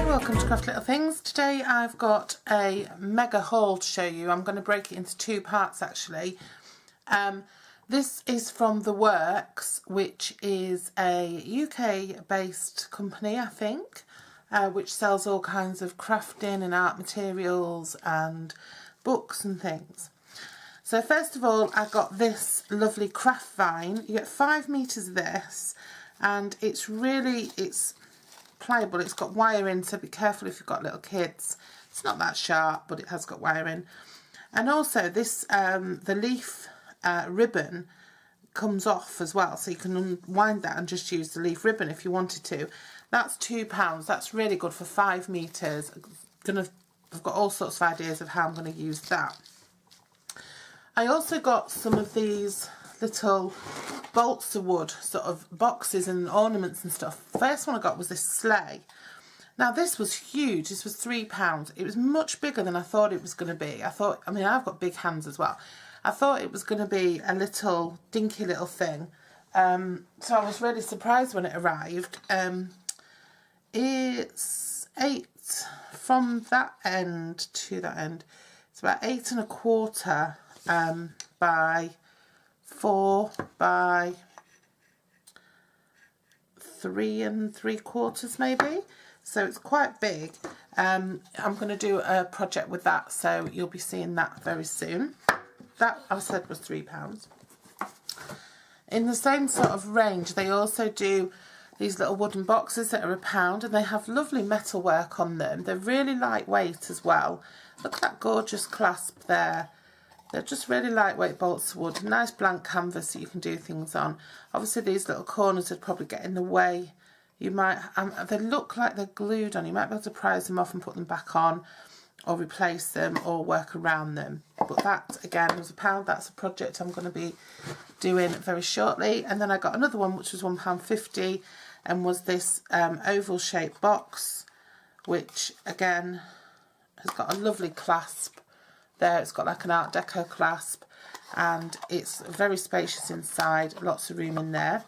welcome to Craft Little Things. Today I've got a mega haul to show you. I'm going to break it into two parts actually. This is from The Works, which is a UK based company I think, which sells all kinds of crafting and art materials and books and things. So first of all I got this lovely craft vine. You get 5 meters of this and it's pliable. It's got wiring, so be careful if you've got little kids. It's not that sharp, but it has got wiring. And also this the leaf ribbon comes off as well, so you can unwind that and just use the leaf ribbon if you wanted to. That's £2. That's really good for 5 meters. I've got all sorts of ideas of how I'm going to use that. I also got some of these little bolts of wood, sort of boxes and ornaments and stuff. First one I got was this sleigh. Now this was huge. This was £3. It was much bigger than I thought it was going to be. I mean I've got big hands as well. I thought it was going to be a little dinky little thing. So I was really surprised when it arrived. It's 8 from that end to that end. It's about 8 1/4 by 4 by 3 3/4 maybe, so it's quite big. I'm going to do a project with that, so you'll be seeing that very soon. That I said was £3. In the same sort of range they also do these little wooden boxes that are £1, and they have lovely metal work on them. They're really lightweight as well. Look at that gorgeous clasp there. They're just really lightweight bolts of wood, nice blank canvas that you can do things on. Obviously these little corners would probably get in the way. You might, they look like they're glued on. You might be able to prise them off and put them back on, or replace them, or work around them. But that again was £1. That's a project I'm going to be doing very shortly. And then I got another one which was £1.50, and was this oval shaped box, which again has got a lovely clasp. There it's got like an Art Deco clasp, and it's very spacious inside, lots of room in there.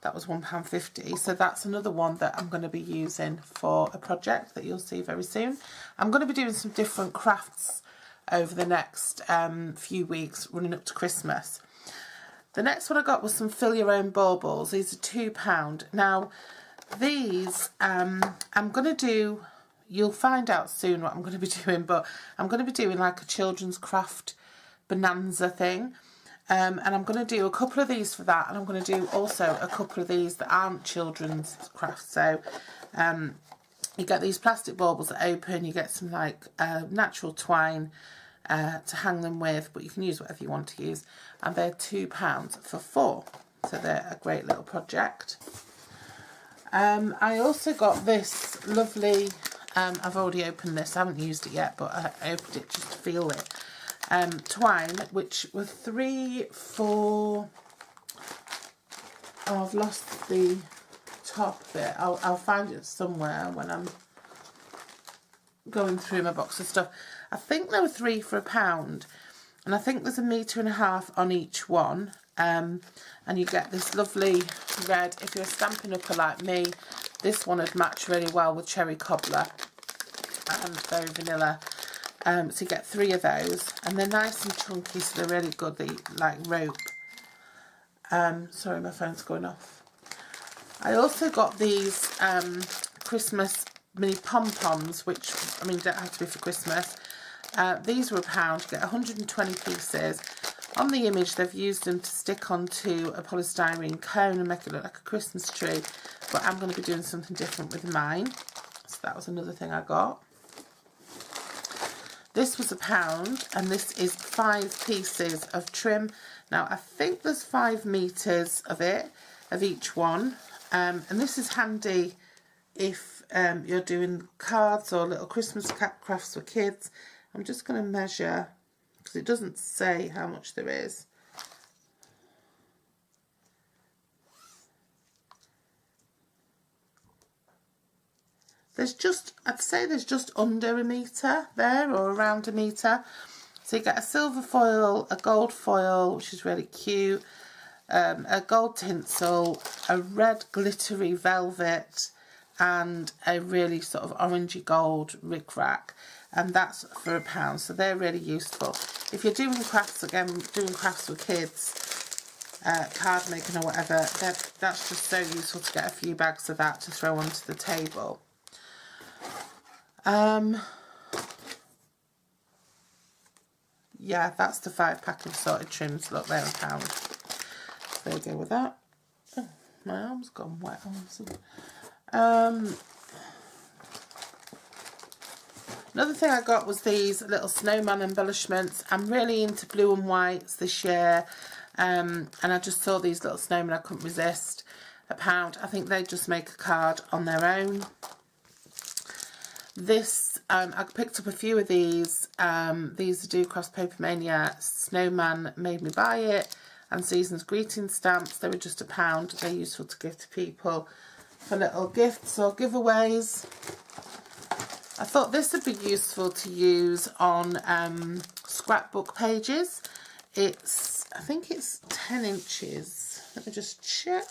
That was £1.50, so that's another one that I'm going to be using for a project that you'll see very soon. I'm going to be doing some different crafts over the next few weeks running up to Christmas. The next one I got was some fill your own baubles. These are £2. Now these I'm going to do, you'll find out soon what I'm going to be doing, but I'm going to be doing like a children's craft bonanza thing. And I'm going to do a couple of these for that, and I'm going to do also a couple of these that aren't children's crafts. So you get these plastic baubles that open, you get some like natural twine to hang them with, but you can use whatever you want to use, and they're £2 for 4. So they're a great little project. I also got this lovely, I've already opened this, I haven't used it yet, but I opened it just to feel it. Twine, which were 3 for, oh, I've lost the top bit. I'll find it somewhere when I'm going through my box of stuff. I think there were 3 for £1, and I think there's 1.5 meters on each one. And you get this lovely red. If you're a Stampin' Upper like me, this one would match really well with Cherry Cobbler and very vanilla. So you get 3 of those, and they're nice and chunky, so they're really good. They like rope. Sorry, my phone's going off. I also got these Christmas mini Pom-Poms, which, I mean, don't have to be for Christmas. These were £1. You get 120 pieces. On the image, they've used them to stick onto a polystyrene cone and make it look like a Christmas tree, but I'm going to be doing something different with mine. So that was another thing I got. This was £1, and this is 5 pieces of trim. Now I think there's 5 meters of it, of each one, and this is handy if you're doing cards or little Christmas crafts for kids. I'm just going to measure, because it doesn't say how much there is. There's just, I'd say there's just under 1 meter there, or around 1 meter. So you get a silver foil, a gold foil, which is really cute, a gold tinsel, a red glittery velvet, and a really sort of orangey gold rickrack, and that's for £1, so they're really useful. If you're doing crafts, again, doing crafts with kids, card making or whatever, that's just so useful to get a few bags of that to throw onto the table. Yeah, that's the 5-pack of assorted trims. Look, they're £1. There we go with that. Oh, my arm's gone wet. Another thing I got was these little snowman embellishments. I'm really into blue and whites this year, and I just saw these little snowmen. I couldn't resist. £1. I think they just make a card on their own. This, I picked up a few of these. These are Do Cross Paper Mania. Snowman made me buy it, and Season's greeting stamps. They were just £1. They're useful to give to people for little gifts or giveaways. I thought this would be useful to use on scrapbook pages. I think it's 10 inches. Let me just check.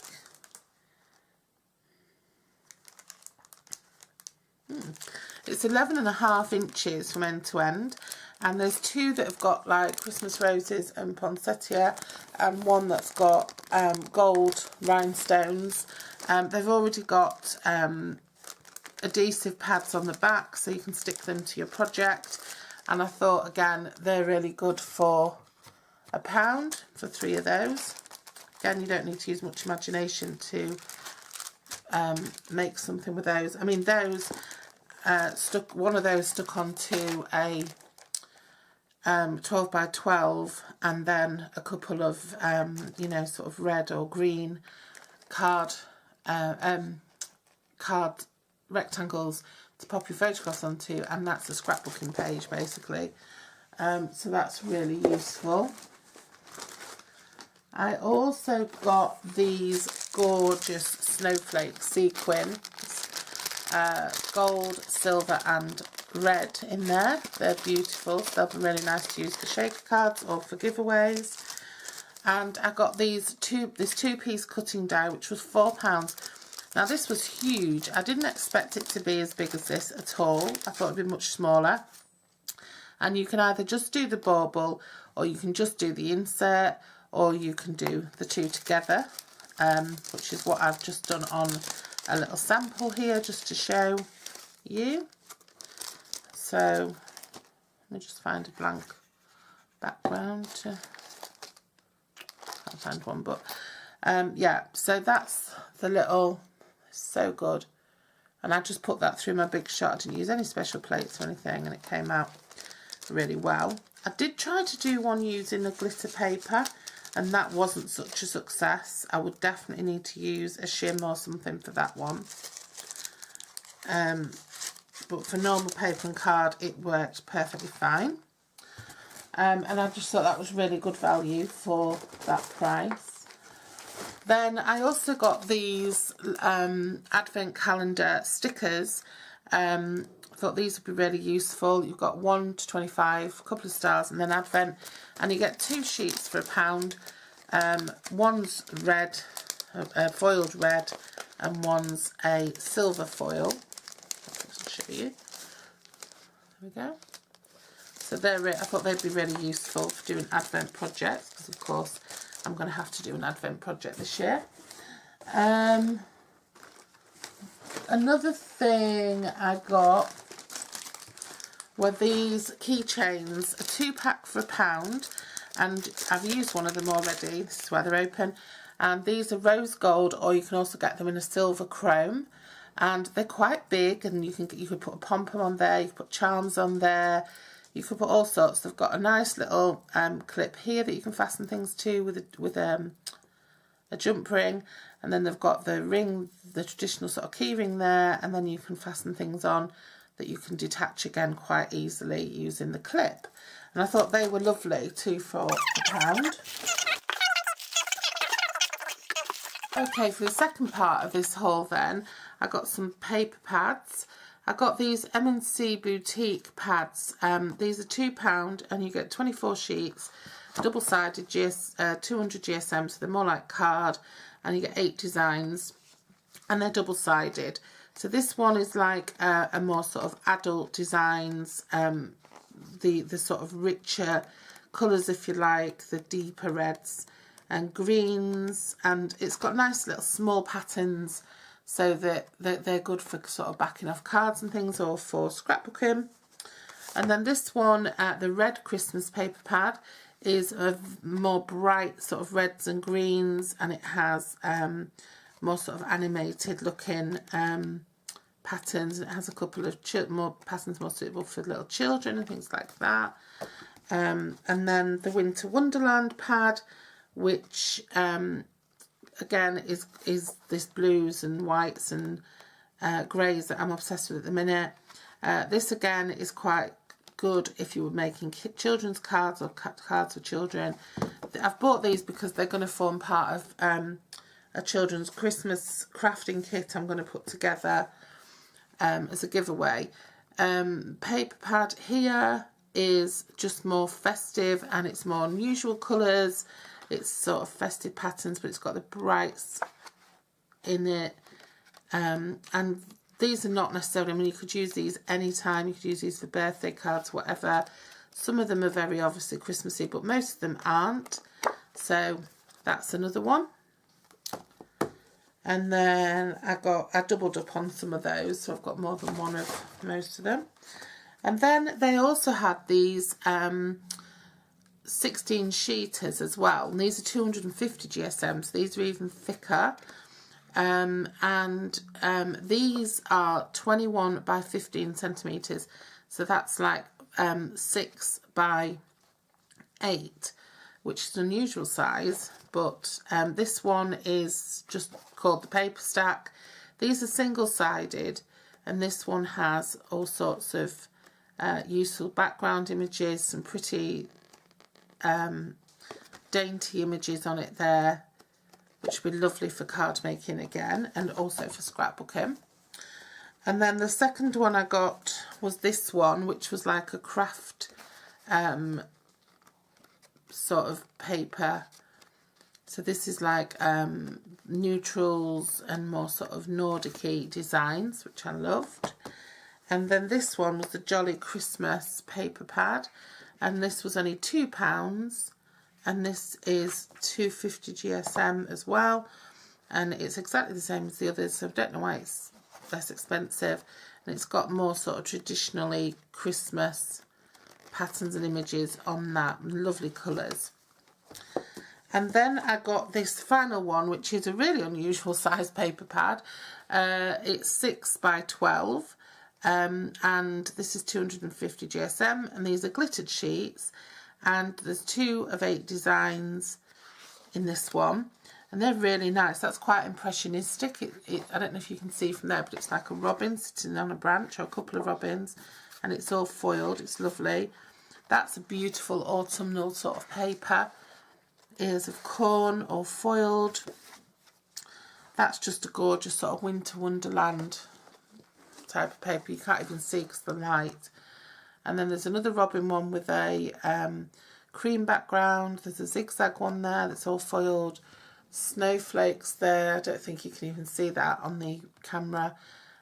It's 11.5 inches from end to end, and there's two that have got like Christmas roses and poinsettia, and one that's got gold rhinestones. They've already got adhesive pads on the back, so you can stick them to your project, and I thought, again, they're really good for £1 for 3 of those. Again, you don't need to use much imagination to make something with those. I mean, those one of those stuck onto a 12 by 12, and then a couple of you know, sort of red or green card rectangles to pop your photographs onto, and that's a scrapbooking page basically. So that's really useful. I also got these gorgeous snowflake sequins, gold, silver and red in there. They're beautiful, so they'll be really nice to use for shaker cards or for giveaways. And I got this two-piece cutting die, which was £4. Now this was huge. I didn't expect it to be as big as this at all. I thought it'd be much smaller. And you can either just do the bauble, or you can just do the insert, or you can do the two together, which is what I've just done on a little sample here, just to show you. So let me just find a blank background. Can't find one, but yeah, so that's the little, so good. And I just put that through my big shot. I didn't use any special plates or anything, and it came out really well. I did try to do one using a glitter paper, and that wasn't such a success. I would definitely need to use a shim or something for that one. But for normal paper and card, it worked perfectly fine. And I just thought that was really good value for that price. Then I also got these advent calendar stickers. Thought these would be really useful. You've got 1 to 25, a couple of stars, and then advent, and you get 2 sheets for £1. One's red, foiled red, and one's a silver foil. I'll show you. There we go. So I thought they'd be really useful for doing advent projects, because of course I'm going to have to do an advent project this year. Another thing I got were these keychains, a 2-pack for £1, and I've used one of them already. This is where they're open, and these are rose gold, or you can also get them in a silver chrome, and they're quite big, and you could put a pom-pom on there, you could put charms on there, you could put all sorts. They've got a nice little clip here that you can fasten things to with a jump ring, and then they've got the ring, the traditional sort of key ring there, and then you can fasten things on that you can detach again quite easily using the clip. And I thought they were lovely, 2 for £1. Okay, for the second part of this haul then, I got some paper pads. I got these M&C Boutique pads. These are £2 and you get 24 sheets, double-sided 200 GSM, so they're more like card, and you get 8 designs, and they're double-sided. So this one is like a more sort of adult designs, the sort of richer colours, if you like, the deeper reds and greens, and it's got nice little small patterns, so that they're good for sort of backing off cards and things, or for scrapbooking. And then this one, the red Christmas paper pad, is a more bright sort of reds and greens, and it has more sort of animated looking patterns. It has a couple of more patterns more suitable for little children and things like that. And then the Winter Wonderland pad, which again is this blues and whites and greys that I'm obsessed with at the minute. This again is quite good if you were making children's cards or cards for children. I've bought these because they're going to form part of a children's Christmas crafting kit I'm going to put together as a giveaway. Paper pad here is just more festive, and it's more unusual colours. It's sort of festive patterns, but it's got the brights in it. And these are not necessarily, I mean, you could use these anytime. You could use these for birthday cards, whatever. Some of them are very obviously Christmassy, but most of them aren't. So that's another one. And then I doubled up on some of those, so I've got more than one of most of them. And then they also had these 16 sheeters as well, and these are 250 GSM, so these are even thicker. These are 21 by 15 centimetres, so that's like 6 by 8, which is an unusual size, but this one is just called the paper stack. These are single-sided, and this one has all sorts of useful background images, some pretty dainty images on it there, which would be lovely for card making again, and also for scrapbooking. And then the second one I got was this one, which was like a craft sort of paper. So this is like neutrals and more sort of Nordic-y designs, which I loved. And then this one was the Jolly Christmas paper pad, and this was only £2, and this is 250 GSM as well, and it's exactly the same as the others, so I don't know why it's less expensive. And it's got more sort of traditionally Christmas patterns and images on that, lovely colours. And then I got this final one, which is a really unusual size paper pad. It's 6 by 12. And this is 250 GSM, and these are glittered sheets, and there's 2 of 8 designs in this one, and they're really nice. That's quite impressionistic. I don't know if you can see from there, but it's like a robin sitting on a branch, or a couple of robins, and it's all foiled. It's lovely. That's a beautiful autumnal sort of paper. Ears of corn, all foiled. That's just a gorgeous sort of Winter Wonderland type of paper. You can't even see because of the light. And then there's another robin one with a cream background. There's a zigzag one there that's all foiled. Snowflakes there. I don't think you can even see that on the camera.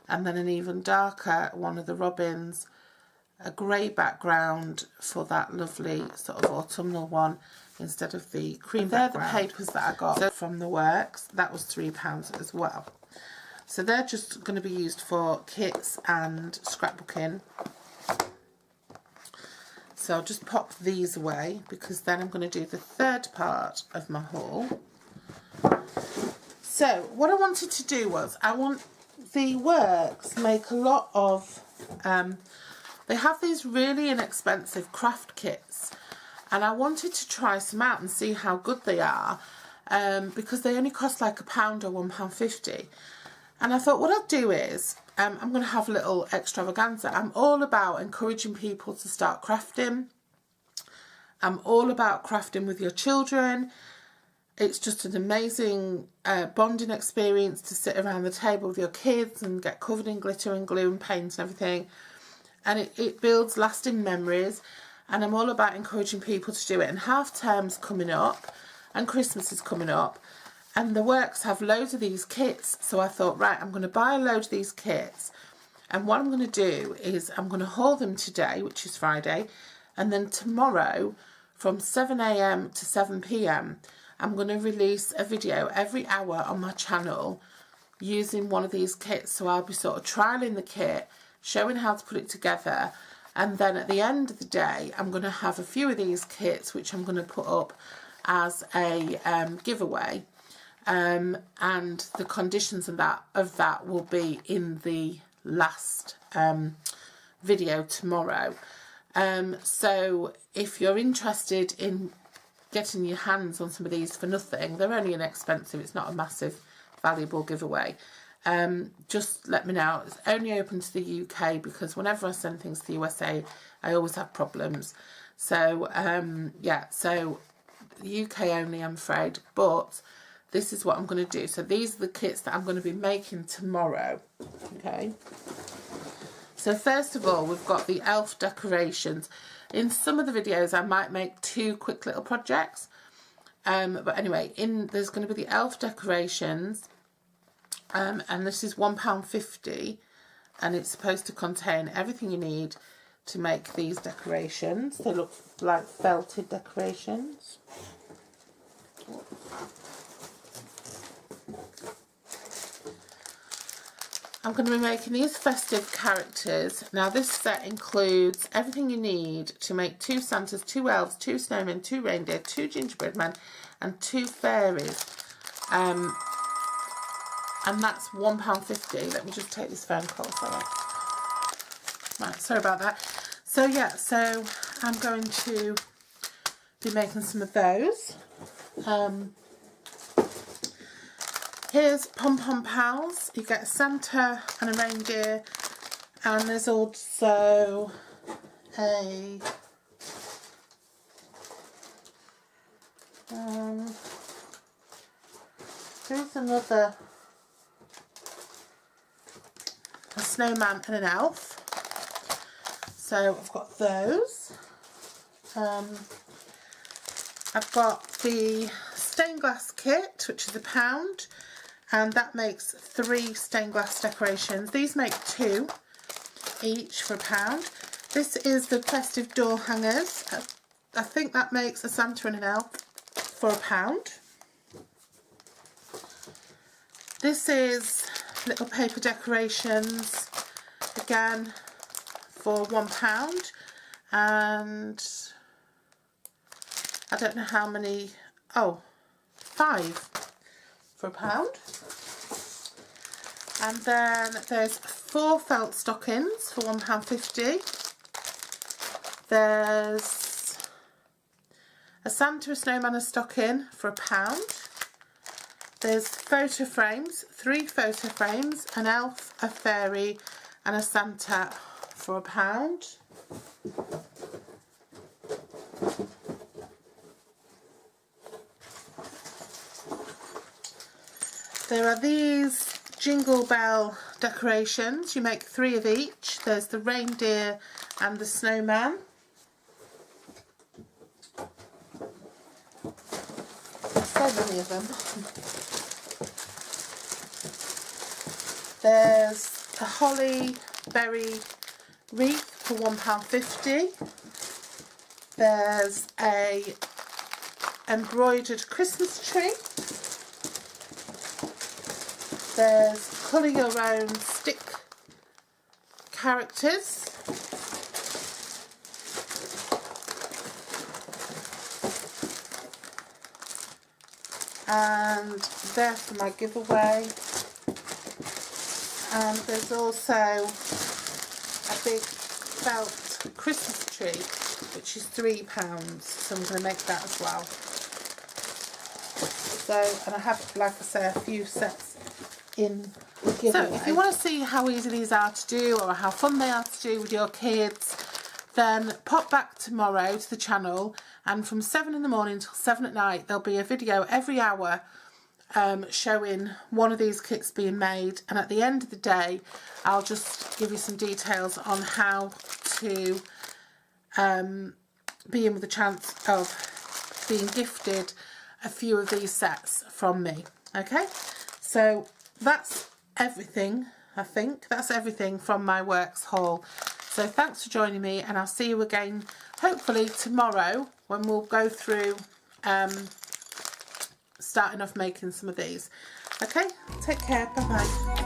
And then an even darker one of the robins, a grey background for that lovely sort of autumnal one instead of the cream background. They're the papers that I got from the works. That was £3 as well. So they're just going to be used for kits and scrapbooking. So I'll just pop these away, because then I'm going to do the third part of my haul. So what I wanted to do was, the works make a lot of, they have these really inexpensive craft kits, and I wanted to try some out and see how good they are, because they only cost like £1 or £1.50. And I thought what I'll do is, I'm going to have a little extravaganza. I'm all about encouraging people to start crafting. I'm all about crafting with your children. It's just an amazing bonding experience to sit around the table with your kids and get covered in glitter and glue and paint and everything. And it builds lasting memories. And I'm all about encouraging people to do it. And half term's coming up, and Christmas is coming up. And the works have loads of these kits, so I thought, right, I'm going to buy a load of these kits, and what I'm going to do is I'm going to haul them today, which is Friday, and then tomorrow from 7 AM to 7 PM I'm going to release a video every hour on my channel using one of these kits. So I'll be sort of trialing the kit, showing how to put it together, and then at the end of the day I'm going to have a few of these kits which I'm going to put up as a giveaway, and the conditions of that will be in the last video tomorrow. So if you're interested in getting your hands on some of these for nothing, they're only inexpensive, it's not a massive valuable giveaway, just let me know. It's only open to the UK because whenever I send things to the USA I always have problems. So yeah, so the UK only, I'm afraid, but this is what I'm going to do. So these are the kits that I'm going to be making tomorrow. Okay, so first of all we've got the elf decorations. In some of the videos I might make 2 quick little projects, but anyway, there's going to be the elf decorations, and this is £1.50, and it's supposed to contain everything you need to make these decorations. They look like felted decorations. I'm going to be making these festive characters. Now this set includes everything you need to make 2 Santas, 2 elves, 2 snowmen, 2 reindeer, 2 gingerbread men and 2 fairies. And that's £1.50. Let me just take this phone call, sorry. Right, sorry about that. So yeah, so I'm going to be making some of those. Here's Pom-Pom Pals. You get a Santa and a reindeer, and there's also a there's another, a snowman and an elf. So I've got those. I've got the stained glass kit, which is £1, and that makes 3 stained glass decorations. These make 2 each for £1. This is the festive door hangers. I think that makes a Santa and an elf for £1. This is little paper decorations, again for £1, and I don't know how many, 5 for £1. And then there's 4 felt stockings for £1.50. There's a Santa, a snowman, a stocking for £1. There's photo frames, 3 photo frames, an elf, a fairy and a Santa for £1. There are these jingle bell decorations. You make 3 of each. There's the reindeer and the snowman. So many of them. There's a holly berry wreath for £1.50. There's a embroidered Christmas tree. There's colour your own stick characters. And they're for my giveaway. And there's also a big felt Christmas tree, which is £3. So I'm going to make that as well. So, and I have, like I say, a few sets in the giveaway. So if you want to see how easy these are to do or how fun they are to do with your kids, then pop back tomorrow to the channel, and from 7 in the morning till 7 at night there'll be a video every hour showing one of these kits being made, and at the end of the day I'll just give you some details on how to be in with a chance of being gifted a few of these sets from me. Okay, so that's everything. I think that's everything from my works haul. So thanks for joining me, and I'll see you again hopefully tomorrow when we'll go through starting off making some of these. Okay, take care, bye bye.